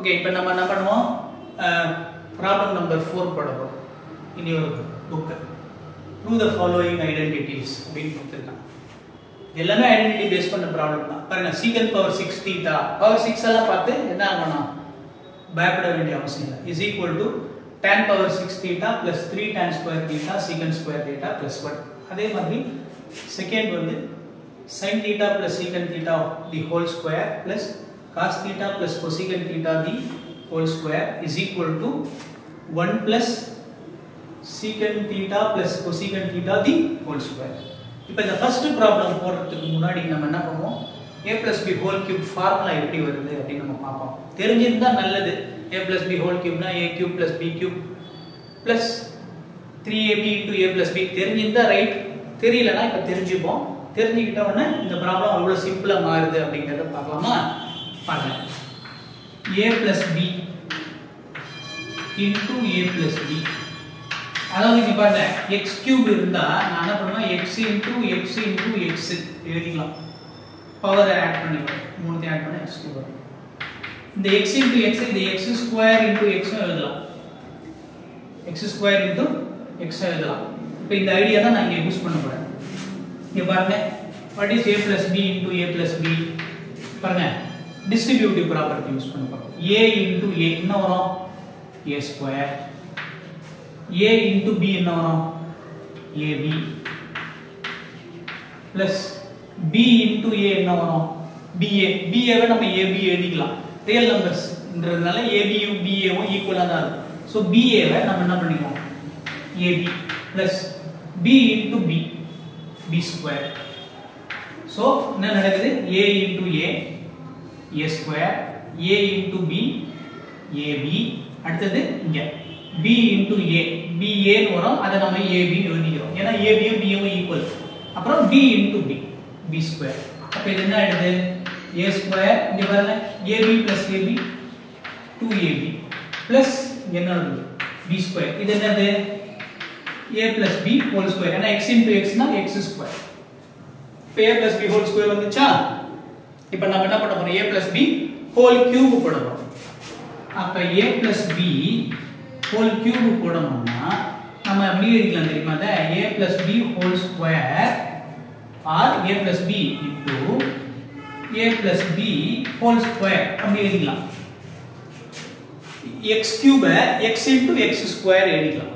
Okay இப்போ நம்ம என்ன பண்ணுவோம் ப்ராப்ளம் நம்பர் 4 போடுறோம் இனி ஒரு book prove the following identities அப்படின்னு கொடுத்துருக்காங்க எல்லாமே ஐடென்டிட்டி பேஸ் பண்ண ப்ராப்ளம் தான் பாருங்க சீக்கன் பவர் 6 தீட்டா பவர் 6 எல்லாம் பார்த்து என்ன ஆகணும் பயப்பட வேண்டிய அவசியம் இல்லை is equal to tan power 6 theta plus 3 tan square theta சீக்கன் ஸ்கொயர் தீட்டா பிளஸ் 1 அதே மாதிரி செகண்ட் வந்து sin theta plus secant theta the whole square plus cos theta plus cosecant theta the whole square is equal to 1 plus secant theta plus cosecant theta the whole square. இப்போ இந்த first problem போடுறதுக்கு முன்னாடி நம்ம என்ன பண்ணுவோம் a plus b whole cube formula எப்படி வருது அப்படி நம்ம பார்ப்போம் தெரிஞ்சிருந்தா நல்லது a plus b whole cube னா a cube plus b cube plus 3ab into a plus b தெரிஞ்சிருந்தா ரைட் தெரியலனா இப்ப தெரிஞ்சுப்போம் தெரிஞ்சிக்கிட்ட உடனே இந்த ப்ராப்ளம் எவ்வளவு சிம்பிளா மாறுது அப்படிங்கறத பார்க்கலாமா பாருங்க a plus b into a plus b அதாவது இங்க பாருங்க x cube இருந்தா நான் என்ன பண்ணுவேன் x into x எழுதிக்கலாம் பவர் ஆட் பண்ணிக்கலாம் மூணுத்தையும் ஆட் பண்ணா x cube வரும் இந்த x into x இந்த x square into x எழுதலாம் x square into x எழுதலாம் இப்போ இந்த ஐடியா தான் நான் இங்க யூஸ் பண்ண போறேன் இங்க பாருங்க what is a plus b into a plus b பாருங்க distributive property யூஸ் பண்ண போறோம் a into a என்ன வரும் a square a into b என்ன வரும் ab plus b into a என்ன வரும் ba ba வை நம்ம ab எழுதிக்கலாம் ரியல் நம்பர்ஸ் ன்றதனால ab யும் ba வும் ஈக்குவலா தான் இருக்கும் சோ ba வை நம்ம என்ன பண்ணிக்கலாம் ab plus b into b b square so என்ன நடக்குது a into a square a into b ab அடுத்தது இங்க b into a b a ன்னு வரும் அத நம்ம ab எழுதிக்கிறோம் ஏனா ab யும் b யும் ஈக்குவல் அப்புறம் b into b b square அப்ப இது என்ன ஆயிடுது a square இங்க பாருங்க ab plus ab 2ab plus என்ன வருது b square இது என்னது a plus b whole square ஏனா x into x னா x square இப்போ a plus b whole square வந்துச்சா இப்போ நாம என்ன பண்ண போறோம் a plus b whole cube போட போறோம் அப்ப a plus b whole cube போடணும்னா நம்ம எப்படி எழுதலாம் தெரியுமா அத a plus b whole square or a plus b into a plus b whole square அப்படி எழுதலாம் x cube x into x square எழுதலாம்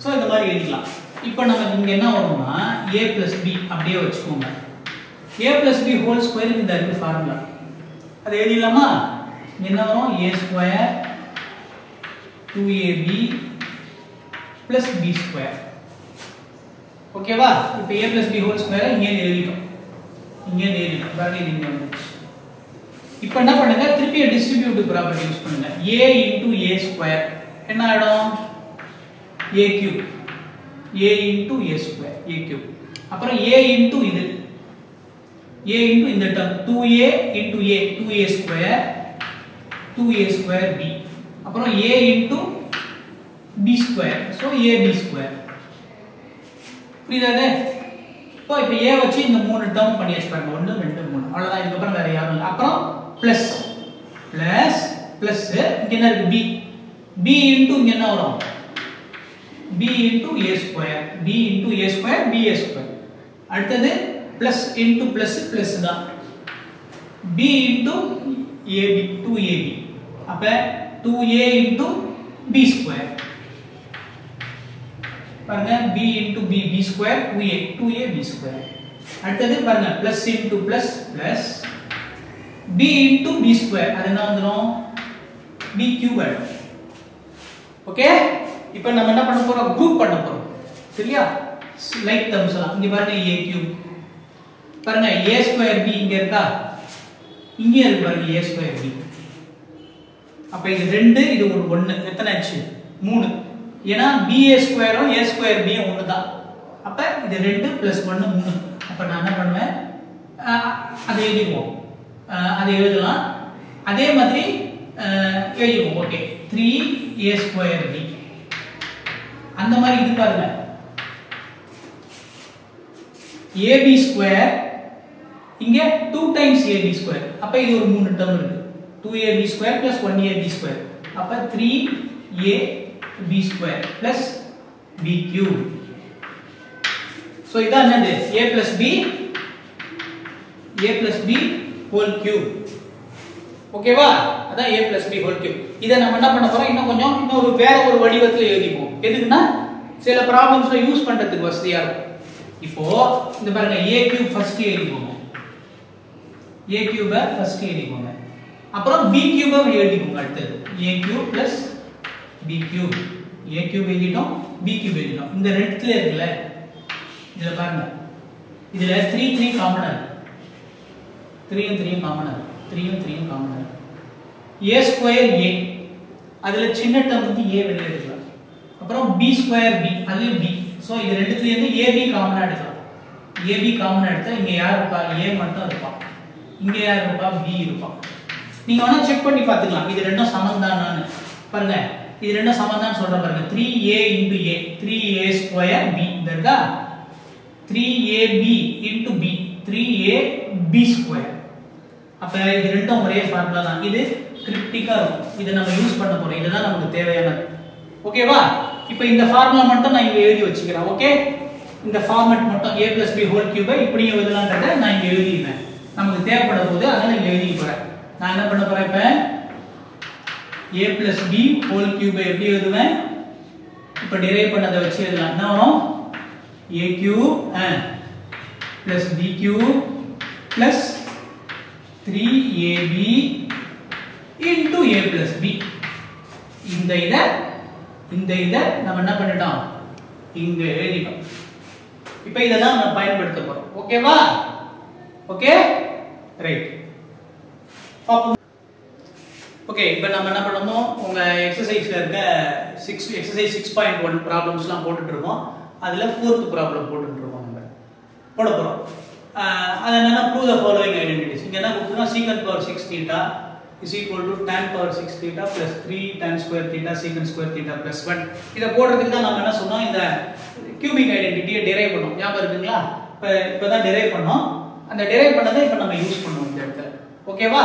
சோ இந்த மாதிரி எழுதலாம் இப்போ நம்ம இங்க என்ன வரும்னா a plus b அப்படியே வச்சுக்கோங்க a plus b whole square இந்த இருக்கு ஃபார்முலா அது எழுதலாமா என்ன வரும் a square 2ab plus b square ஓகேவா இப்போ a plus b whole square இங்க எழுதிட்டோம் பாருங்க இங்க வந்துச்சு இப்போ என்ன பண்ணுங்க திருப்பி டிஸ்ட்ரிபியூட்டிவ் ப்ராப்பர்ட்டி யூஸ் பண்ணுங்க a into a square என்ன ஆயிடும் a cube a into a square a cube அப்புறம் a into இது a into இந்த term 2a into a 2a square b அப்புறம் a into b square so ab square புரியுதா இப்போ a வச்சு இந்த மூணு டேர்ம் பண்ணியாச்சு பாருங்க 1 2 3 அவ்வளவுதான் இதுக்கு அப்புறம் வேற யாரும் இல்ல அப்புறம் பிளஸ் இங்க என்ன இருக்கு b into இங்க என்ன வரும் b into a square b into a square b a square அடுத்தது plus into plus தான் b into ab 2ab அப்ப 2a into b square பாருங்க b into b square 2a b square அடுத்தது பாருங்க plus into plus b into b square அது என்ன வந்துரும் b cube okay இப்போ நம்ம என்ன பண்ண போறோம் குரூப் பண்ண போறோம் சரியா லைக் டர்ம்ஸ் எல்லாம் இங்க பாருங்க a cube பாருங்க a square b இங்க இருக்கா இங்க இருக்கு பாருங்க a square b அப்ப இது 2 இது ஒரு 1 எத்தனை ஆச்சு 3 ஏனா ba square um a square b உம் ஒண்ணு தான் அப்ப இது 2 + 1 3 அப்ப நான் என்ன பண்ணுவேன் அதை எழுதுவோம் அதை எழுதலாம் அதே மாதிரி எழுதுவோம் ஓகே 3a square b அந்த மாதிரி இது பாருங்க ab square இங்க 2 times ab square அப்ப இது ஒரு 3 டேர்ம் இருக்கு 2ab square plus 1ab square அப்ப 3ab square plus b cube. So இதான் என்னது a plus b whole cube. ஓகேவா? அதான் a plus b whole cube. இத நம்ம என்ன பண்ண போறோம், இன்னொரு வேற ஒரு வடிவத்துல எழுதிப்போம். எதுக்குன்னா சில ப்ராப்ளம்ஸ்ல யூஸ் பண்றதுக்கு வசதியா இருக்கும். இப்போ இந்த பாருங்க a cube ஃபர்ஸ்ட் எழுதிக்கோங்க. a cube ஃபர்ஸ்ட் எழுதிக்கோங்க. அப்புறம் b cube எழுதிக்கோங்க அடுத்து. a cube plus b cube. a cube எழுதிட்டோம், b cube எழுதிட்டோம். இந்த ரெண்டுல இருக்குல, இதுல பாருங்க. இதுல 3 காமனா இருக்கு. 3 காமனா இருக்கு. 3 காமனா இருக்கு. a ஸ்கொயர் a அதுல சின்ன டேர்ம் வந்து a வெளிய எடுக்கலாம். அப்புறம் b ஸ்கொயர் b அது b. சோ இது ரெண்டுத்துல இருந்து ab காமனா எடுக்கலாம். ab காமனா எடுத்தா இங்க யார் இருப்பா? a மட்டும் இருப்பா. இங்க யார் இருப்பா? b இருப்பா. நீங்க வேணா செக் பண்ணி பாத்துக்கலாம் இது ரெண்டும் சமம்தானான்னு. பாருங்க இது ரெண்டும் சமம்தான் சொல்ற பாருங்க. 3a into a 3a square b இருக்கா? 3ab into b 3ab square. அப்ப இது ரெண்டும் ஒரே ஃபார்முலா தான். இது கிரிப்டிக்கா இருக்கும். இத நம்ம யூஸ் பண்ண போறோம். இதுதான் நமக்கு தேவையானது. ஓகேவா? இப்போ இந்த ஃபார்முலா மட்டும் நான் இங்க எழுதி வச்சுக்கிறேன். ஓகே? இந்த ஃபார்மட் மட்டும் a plus b whole cube இப்படி எழுதலாம்ன்றத நான் இங்க எழுதிறேன். நமக்கு தேவைப்பட போது அதனால இங்க எழுதி போறேன். நான் என்ன பண்ண போறேன் இப்ப a plus b whole cube எப்படி எழுதுவேன்? இப்ப டிரைவ் பண்ணத வச்சு எழுதலாம். என்ன வரும்? a cube plus b cube plus 3ab into a plus b. இந்த இத நம்ம என்ன பண்ணிட்டோம்? இங்க எழுதிட்டோம். இப்போ இதெல்லாம் நம்ம பயன்படுத்த போறோம். ஓகேவா? Okay right. ஓகே இப்போ நம்ம என்ன பண்ணோம், உங்க எக்சர்சைஸ்ல இருக்க எக்சர்சைஸ் 6.1 ப்ராப்ளம்ஸ்லாம் போட்டுட்டு இருக்கோம். அதுல 4th ப்ராப்ளம் போட்டுட்டு இருக்கோம். நம்ம போட போறோம். அது என்னன்னா prove the following identities. இங்க என்ன கொடுத்தா secant power 6 theta is equal to tan power 6 theta plus 3 tan square theta secant square theta plus 1. இத போடுறதுக்கு தான் நாம என்ன சொன்னோம், இந்த cubic identity டெரைவ் பண்ணோம். ஞாபகம் இருக்குங்களா? இப்பதான் டெரைவ் பண்ணோம். அந்த டெரைவ் பண்ணதை இப்ப நம்ம யூஸ் பண்ணுவோம் இந்த இடத்துல. ஓகேவா?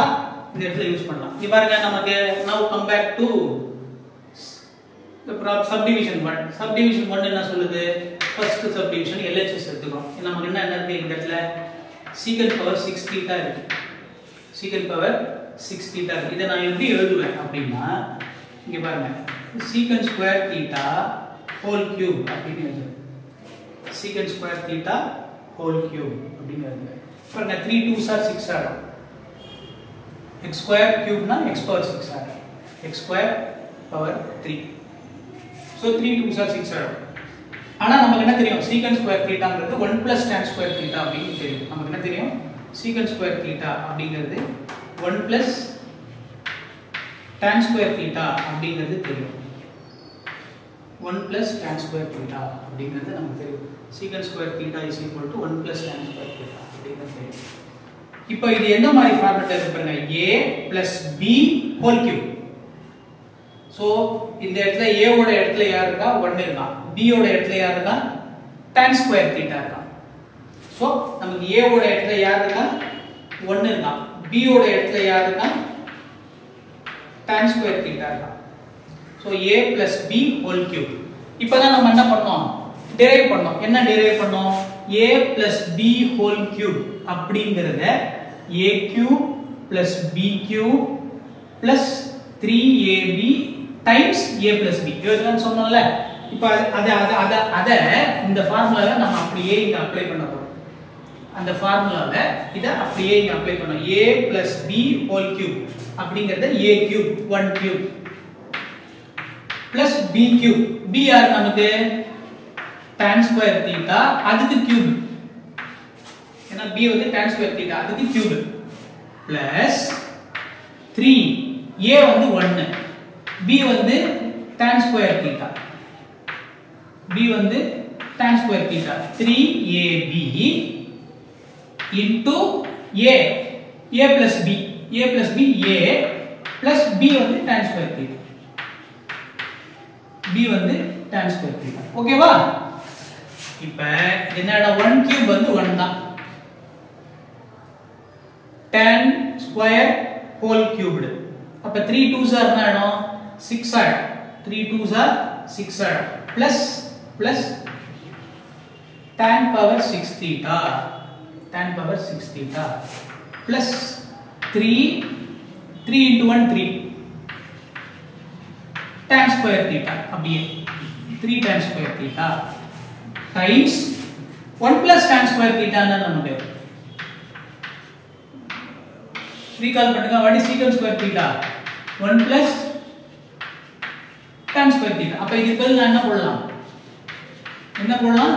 இந்த இடத்துல யூஸ் பண்ணலாம். இங்க பாருங்க நமக்கு now come back to the subdivision 1. Subdivision 1 என்ன சொல்லுது? First subdivision LHS எடுத்துக்கிறோம். நமக்கு என்ன இருக்கு இந்த இடத்துல? secant power 6 theta இருக்கு. secant power 6 theta இருக்கு. இத நான் எப்படி எழுதுவேன் அப்படினா இங்க பாருங்க secant square theta whole cube அப்படினு எழுதுவேன். secant square theta whole cube அப்படினு எழுதுவேன். பாருங்க 3 2s are 6 ஆகும். x square cube னா x power 6 ஆகும். x square power 3. So 3 2s are 6 ஆகும். ஆனா நமக்கு என்ன தெரியும்? secant square thetaங்கிறது 1 plus tan square theta அப்படினு தெரியும். நமக்கு என்ன தெரியும்? secant square theta அப்படிங்கிறது 1 plus tan square theta அப்படிங்கிறது தெரியும். 1 plus tan square theta அப்படிங்கிறது நமக்கு தெரியும். secant square theta is equal to 1 plus tan square theta அப்படிங்கிறது தெரியும். இப்போ இது என்ன மாதிரி ஃபார்முலா இருக்கு பாருங்க. a plus b whole cube. So இந்த இடத்துல a ஓட இடத்துல யார் இருக்கா? 1 இருக்கா. b ஓட இடத்துல யார் இருக்கா? tan square theta இருக்கா. சோ நமக்கு a ஓட இடத்துல யார் இருக்கா? 1 இருக்கா. b ஓட இடத்துல யார் இருக்கா? tan square theta இருக்கா. So a plus b whole cube. இப்போதான் நம்ம என்ன பண்ணோம்? டெரைவ் பண்ணோம். என்ன டெரைவ் பண்ணோம்? a plus b whole cube அப்படிங்கறத a cube plus b cube plus 3ab times a plus b இதுதான் சொன்னோம்ல. இப்போ அத இந்த ஃபார்முலால நம்ம அப்படியே இங்க அப்ளை பண்ண போறோம். அந்த ஃபார்முலால இத அப்படியே இங்க அப்ளை பண்ணோம். a plus b whole cube அப்படிங்கறது a cube 1 cube plus b cube. b யார் நமக்கு? tan square theta அதுக்கு cube. ஏன்னா b வந்து tan square theta அதுக்கு cube plus 3 a வந்து 1 b வந்து tan square theta b வந்து tan square theta 3ab into a plus b a plus b a plus b வந்து tan square theta b வந்து tan square theta. ஓகேவா? இப்ப என்னடா 1 cube வந்து 1 தான். tan square whole cubed அப்ப 3 2s are என்ன ஆயிடும் 6 ஆயிடும் 3 2s are 6 ஆயிடும் plus tan power 6 theta plus 3 into 1 3 tan square theta அப்படியே 3 tan square theta times 1 plus tan square theta னா நமக்கு recall பண்ணுங்க what is secant square theta 1 plus tan square theta அப்ப இதுக்கு பதிலா என்ன போடலாம்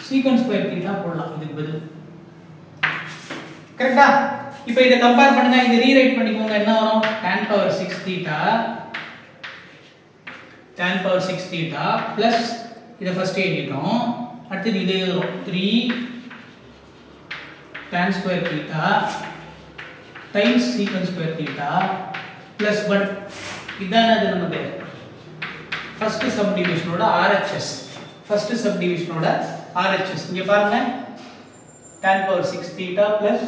secant square theta போடலாம் இதுக்கு பதிலா கரெக்ட்டா இப்போ இத கம்பேர் பண்ணுங்க இத ரீரைட் பண்ணிக்கோங்க என்ன வரும் tan power 6 theta plus இத ஃபர்ஸ்ட் எழுதிட்டோம் அடுத்து இது எழுதுறோம் 3 tan square theta times secant square theta plus 1 இதான அது நமக்கு ஃபர்ஸ்ட் சப்டிவிஷனோட RHS இங்க பாருங்க tan power 6 theta plus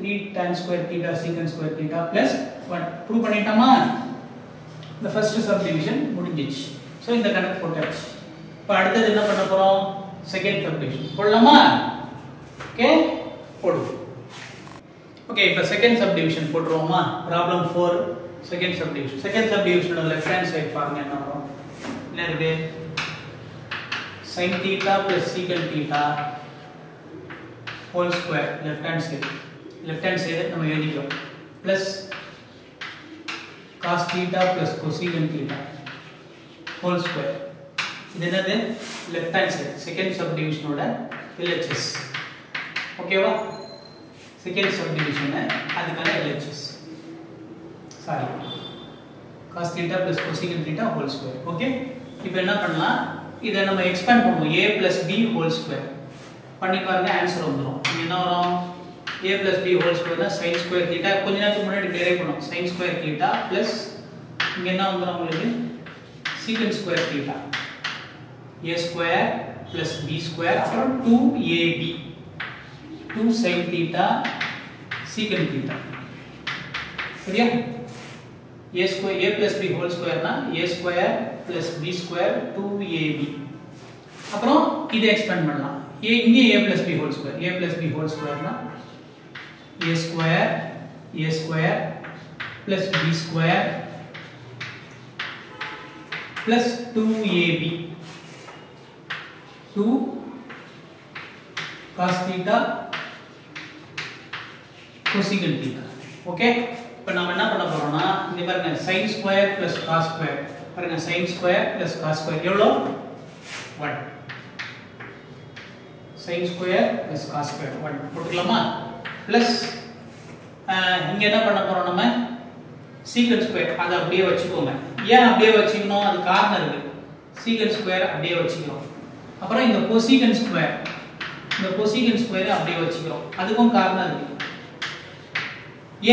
3 tan square theta secant square theta plus 1 prove பண்ணிட்டோமா the first subdivision முடிஞ்சிச்சு சோ இந்த கணக்கு போட்டாச்சு இப்போ அடுத்து என்ன பண்ண போறோம் செகண்ட் சப்டிவிஷன் போடலாமா ஓகே போடுவோம் ஓகே இப்போ செகண்ட் சப்டிவிஷன் போடுறோமா ப்ராப்ளம் 4 செகண்ட் சப்டிவிஷனோட லெஃப்ட் ஹேண்ட் சைடு பாருங்க என்ன வரும் என்ன இருக்கு sin theta plus secant theta whole square left hand side நம்ம எழுதிக்கிறோம் plus cos theta plus cosecant theta whole square இது என்னது left hand side second subdivision ஓட LHS ஓகேவா second subdivision அதுக்கான LHS sorry cos theta plus cosecant theta whole square okay இப்போ என்ன பண்ணலாம் இத நம்ம எக்ஸ்பேண்ட் பண்ணுவோம் a plus b whole square பண்ணி பாருங்க ஆன்சர் வந்துரும் என்ன வரும் a plus b whole square னா sin square theta கொஞ்ச நேரத்துக்கு முன்னாடி டெரைவ் பண்ணோம் sin square theta plus இங்க என்ன வந்துரும் உங்களுக்கு secant square theta a square plus b square அப்புறம் 2ab 2 sin theta secant theta சரியா a square a plus b whole square னா a square plus b square 2ab அப்புறம் இத எக்ஸ்பேண்ட் பண்ணலாம் a இங்க a plus b whole square னா a square plus b square plus 2ab 2 cos theta cosecant theta okay இப்போ நாம என்ன பண்ண போறோம்னா இங்க பாருங்க sin square plus cos square பாருங்க sin square plus cos square எவ்வளவு 1 sin square plus cos square 1 போட்டுக்கலாமா பிளஸ் இங்க என்ன பண்ண போறோம் நம்ம secant square அத அப்படியே வச்சுக்கோங்க ஏன் அப்படியே வச்சுக்கணும் அது காரணம் இருக்கு secant square அப்படியே வச்சுக்கிறோம் அப்புறம் இந்த cosecant square அப்படியே வச்சுக்கிறோம் அதுக்கும் காரணம் இருக்கு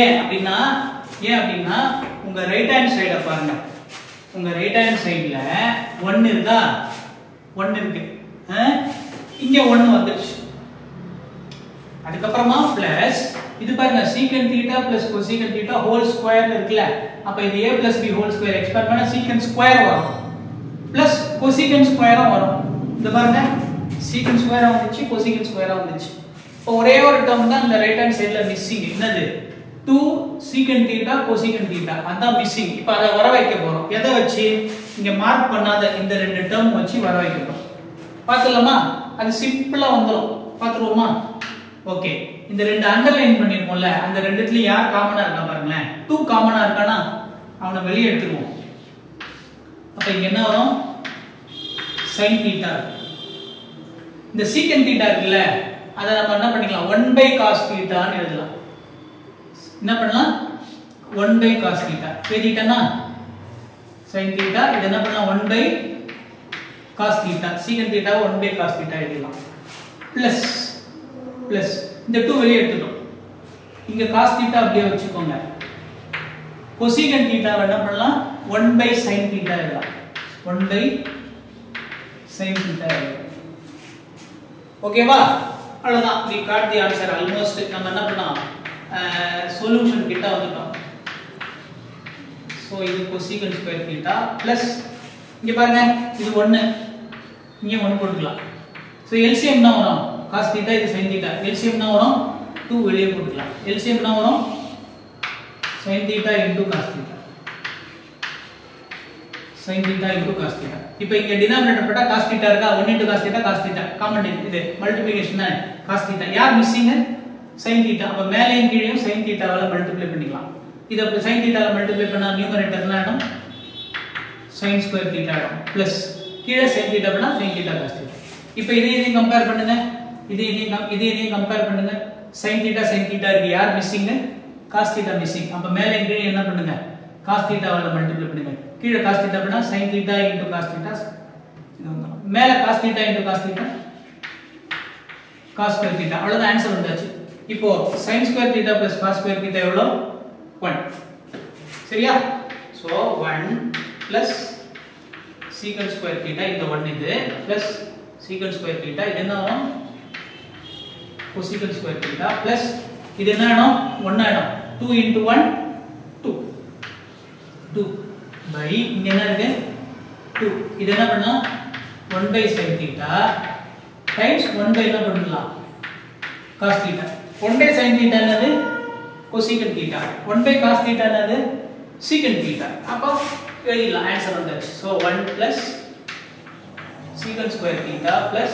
ஏன் அப்படினா உங்க ரைட் ஹேண்ட் சைட பாருங்க உங்க ரைட் ஹேண்ட் சைடுல 1 இருக்கா 1 இருக்கு இங்க 1 வந்துருச்சு அதுக்கு அப்புறமா பிளஸ் இது பாருங்க secant theta plus cosecant theta whole square இருக்குல அப்ப இது a plus b whole square expand பண்ணா secant square வரும் plus cosecant square வரும் இது பாருங்க secant square வந்துச்சு cosecant square வந்துச்சு இப்போ ஒரே ஒரு டேர்ம் தான் இந்த ரைட் ஹேண்ட் சைடுல மிஸ்ஸிங் என்னது 2 secant theta cosecant theta அதான் மிஸ்ஸிங் இப்போ அத வர வைக்க போறோம் எதை வச்சு இங்க மார்க் பண்ணாத இந்த ரெண்டு டேர்ம் வச்சு வர வைக்க போறோம் பாத்துலமா அது சிம்பிளா வந்துரும் பாத்துருவோமா ஓகே இந்த ரெண்டு அண்டர்லைன் பண்ணிருக்கோம்ல அந்த ரெண்டுத்துல யார் காமனா இருக்கா பாருங்களேன் 2 காமனா இருக்கானா அவனை வெளிய எடுத்துருவோம் அப்ப இங்க என்ன வரும் sin theta இந்த secant theta இருக்குல்ல அத நம்ம என்ன பண்ணிக்கலாம் 1/cos theta ன்னு எழுதலாம் என்ன பண்ணலாம் 1/cos theta எழுதிட்டனா sin theta இது என்ன பண்ணலாம் 1/cos theta secant theta 1/cos theta எழுதலாம் பிளஸ் இந்த 2 வெளிய எடுத்துட்டோம் இங்க cos theta அப்படியே வச்சுக்கோங்க cosecant theta என்ன பண்ணலாம் 1/sin theta எழுதலாம் 1/sin theta எழுதலாம் ஓகேவா அவ்வளவுதான் we got the answer almost நம்ம என்ன பண்ணோம் சொல்யூஷன் கிட்ட வந்துட்டோம் ஸோ இது cosecant ஸ்கொயர் தீட்டா பிளஸ் இங்க பாருங்க இது 1 இங்க 1 போட்டுக்கலாம். ஸோ எல்சிஎம் என்ன வரும் cos தீட்டா இது sin தீட்டா எல்சிஎம் என்ன வரும் 2 வெளியே போட்டுக்கலாம். எல்சிஎம் என்ன வரும் sin theta into cos theta sin theta into cos theta. இப்போ இங்க டினாமினேட்டர் போட்டா cos theta இருக்கா 1 into cos theta cos theta common இது மல்டிப்ளிகேஷன் தான் cos theta யார் மிஸ்ஸிங் sin theta. அப்ப மேலேயும் கீழேயும் sin theta வால மல்டிப்ளை பண்ணிக்கலாம். இத அப்ப sin theta வால மல்டிப்ளை பண்ணா நியூமரேட்டர்ல ஆடும் sin ஸ்கொயர் theta ஆடும் பிளஸ் கீழே sin theta பண்ணா sin theta cos theta. இப்போ இதையும் கம்பேர் பண்ணுங்க இதையும் கம்பேர் பண்ணுங்க sin theta இருக்கு யார் மிஸ்ஸிங் cos theta மிஸ்ஸிங். அப்ப மேலேயும் கீழேயும் என்ன பண்ணுங்க cos theta வால மல்டிப்ளை பண்ணுங்க. கீழே cos theta பண்ணா sin theta into cos theta இது வந்துரும். மேலே cos theta into cos theta cos square theta அவ்வளவுதான் ஆன்சர் வந்தாச்சு. இப்போ sin square theta plus cos square theta எவ்வளவு 1 சரியா. So 1 plus secant square theta இந்த 1 இது plus secant square theta இது என்ன வரும் cosecant square theta plus இது என்ன ஆகும் 1 ஆகும் 2 into 1 2 by இங்க என்ன இருக்கு 2 இது என்ன பண்ணா 1 by sin theta times 1 by என்ன பண்ணலாம் cos theta 1 by sin theta என்னது cosecant theta 1 by cos theta என்னது secant theta. அப்போ எழுதிடலாம் ஆன்சர் வந்தாச்சு. So 1 plus secant square theta plus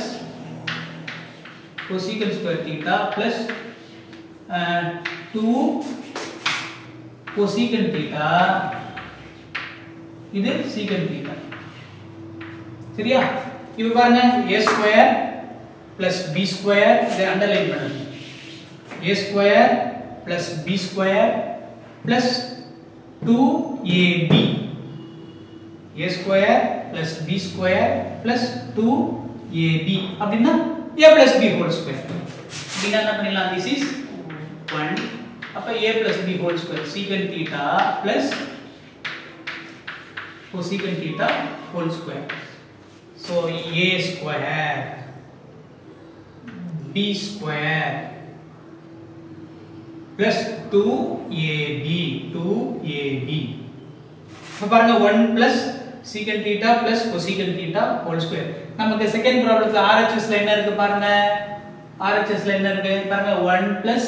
cosecant square theta plus 2 cosecant theta இது secant theta சரியா. இப்போ பாருங்க a square plus b square இதை அண்டர்லைன் பண்ணுங்க a square plus b square plus 2ab a square plus b square plus 2ab அப்படினா a plus b whole square அப்படினா என்ன பண்ணிடலாம் this is 1 அப்ப a plus b whole square secant theta plus cosecant theta whole square. So a square b square plus 2ab இப்போ பாருங்க 1 plus secant theta plus cosecant theta whole square. நமக்கு second ப்ராப்ளத்துல RHS ல என்ன இருக்கு பாருங்க RHS ல என்ன இருக்கு பாருங்க 1 plus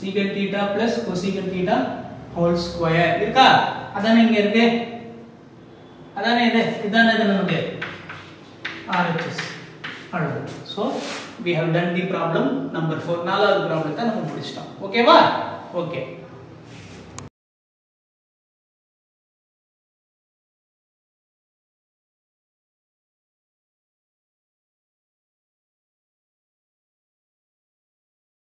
secant theta plus cosecant theta whole square இருக்கா. அதானே இங்க இருக்கு அதானே இதானே நமக்கு RHS அவ்வளவு. So we have done the problem number 4 நாலாவது ப்ராப்ளத்தை நம்ம முடிச்சிட்டோம். ஓகேவா ஓகே.